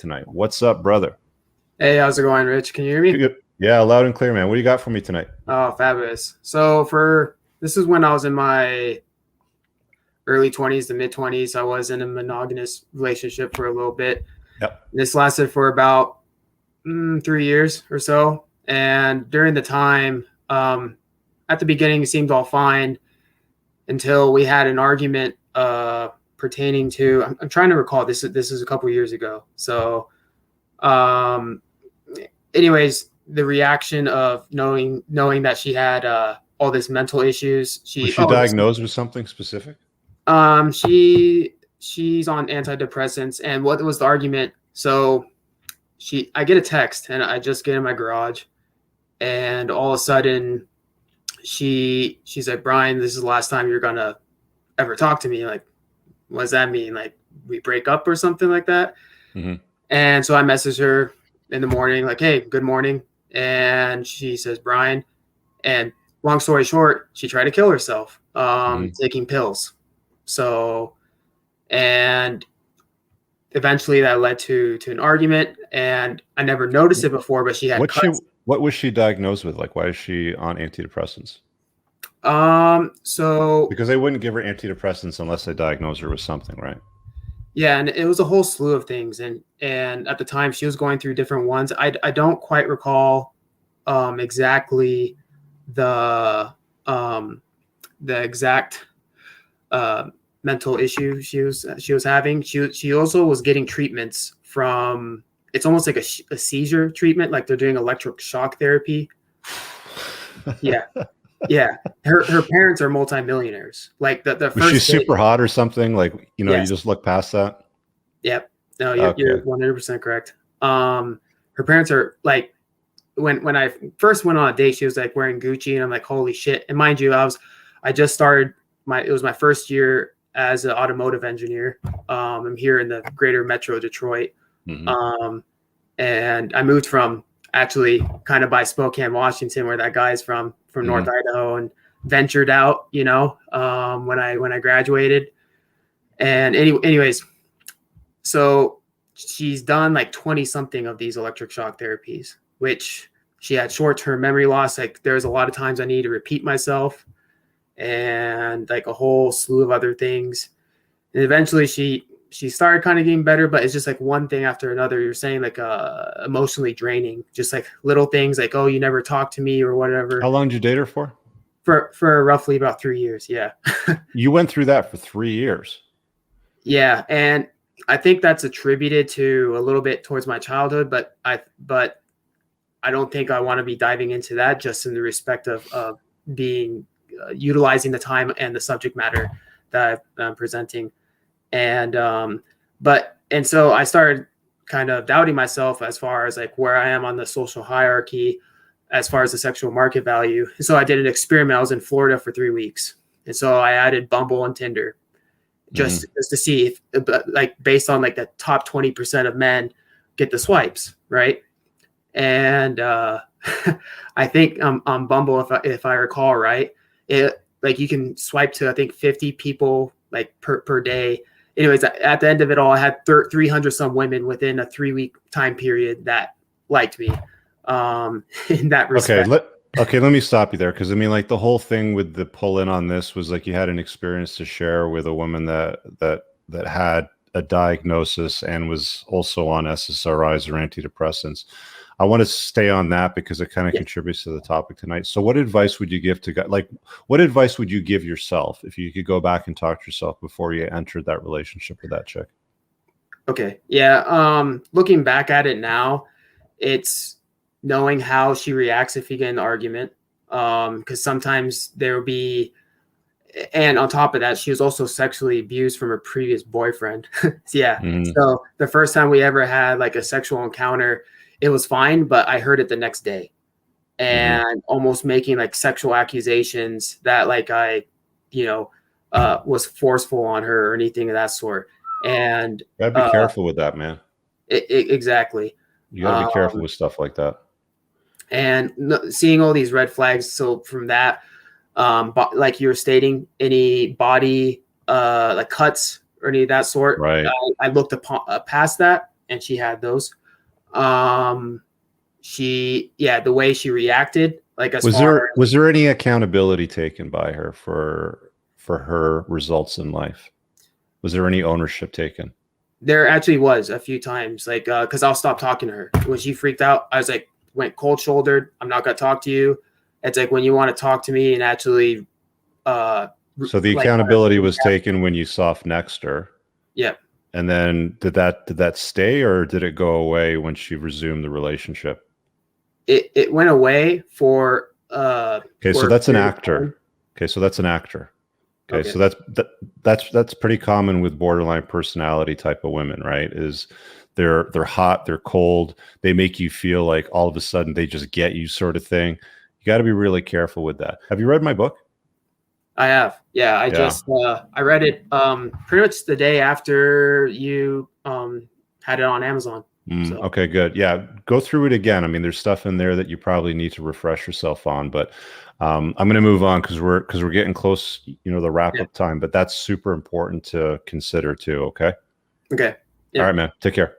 tonight. What's up, brother? Hey, how's it going, Rich? Can you hear me? Good. Yeah, loud and clear, man. What do you got for me tonight? Oh, fabulous. This is when I was in my early 20s to mid 20s. I was in a monogamous relationship for a little bit. Yep. This lasted for about 3 years or so. And during the time, at the beginning, it seemed all fine until we had an argument pertaining to. I'm trying to recall. This is a couple years ago. So, anyways, the reaction of knowing that she had all this mental issues. Was she diagnosed with something specific? She's on antidepressants, and what was the argument? So I get a text, and I just get in my garage, and all of a sudden she's like, Brian, this is the last time you're gonna ever talk to me. Like, what does that mean? Like, we break up or something like that? Mm-hmm. And so I message her in the morning, like, hey, good morning. And she says, Brian. And long story short, she tried to kill herself, taking pills. So, and eventually that led to an argument, and I never noticed it before, but she had what was she diagnosed with? Like, why is she on antidepressants? So because they wouldn't give her antidepressants unless they diagnose her with something, right? Yeah, and it was a whole slew of things, and at the time she was going through different ones. I don't quite recall exactly the exact mental issue she was having. She also was getting treatments from. It's almost like a seizure treatment, like they're doing electric shock therapy. Yeah. Yeah, her parents are multimillionaires. Like the first. Was she super hot or something? Like, you Yes. You just look past that. Yep. No, you're 100% correct. Her parents are like, when I first went on a date, she was like wearing Gucci, and I'm like, holy shit. And mind you, I just started it was my first year as an automotive engineer. I'm here in the greater Metro Detroit. Mm-hmm. And I moved from actually kind of by Spokane, Washington, where that guy's from North Idaho, and ventured out, when I graduated. And anyways, so she's done like 20 something of these electric shock therapies, which she had short-term memory loss. Like, there's a lot of times I need to repeat myself, and like a whole slew of other things. And eventually she started kind of getting better, but it's just like one thing after another. You're saying, like, emotionally draining, just like little things like, oh, you never talk to me or whatever. How long did you date her for? For roughly about 3 years. Yeah. You went through that for 3 years. Yeah. And I think that's attributed to a little bit towards my childhood, but I don't think I want to be diving into that, just in the respect of being utilizing the time and the subject matter that I'm presenting. And so I started kind of doubting myself as far as like where I am on the social hierarchy, as far as the sexual market value. And so I did an experiment. I was in Florida for 3 weeks. And so I added Bumble and Tinder just to see if, like, based on like the top 20% of men get the swipes, right? And I think on Bumble, if I recall right, it, like, you can swipe to, I think, 50 people like per day. Anyways, at the end of it all, I had 300 some women within a 3-week time period that liked me. In that respect. Okay, let me stop you there, because I mean, like, the whole thing with the pull in on this was like you had an experience to share with a woman that had a diagnosis and was also on SSRIs or antidepressants. I want to stay on that because it kind of contributes to the topic tonight. So what advice would you give to guys? Like, what advice would you give yourself if you could go back and talk to yourself before you entered that relationship with that chick? Okay. Yeah. Looking back at it now, it's knowing how she reacts if you get in an argument. Because sometimes there will be, and on top of that, she was also sexually abused from her previous boyfriend. Yeah. So the first time we ever had like a sexual encounter, it was fine, but I heard it the next day, and almost making like sexual accusations that like I, was forceful on her or anything of that sort. And gotta be careful with that, man. Exactly. You gotta be careful with stuff like that. And seeing all these red flags. So from that, like you were stating, any body like cuts or any of that sort, right? I looked past that, and she had those. The way she reacted, like as far as, was there any accountability taken by her for her results in life? Was there any ownership taken? there actually was a few times, like because I'll stop talking to her when she freaked out. I was like, went cold shouldered. I'm not gonna talk to you. It's like when you want to talk to me and actually, so the like, accountability was taken when you soft nexted her. Yeah. And then did that stay, or did it go away when she resumed the relationship? It went away for okay, for so a that's an period of actor. time. Okay, so that's an actor. Okay, Okay. so that's pretty common with borderline personality type of women, right? Is they're hot, they're cold, they make you feel like all of a sudden they just get you, sort of thing. You got to be really careful with that. Have you read my book? I have. Yeah, I Yeah. just I read it pretty much the day after you had it on Amazon. So Okay, good. Yeah, go through it again. I mean, there's stuff in there that you probably need to refresh yourself on, but I'm going to move on because we're getting close, the wrap yeah. up time. But that's super important to consider too. Okay. Okay. Yeah. All right, man. Take care.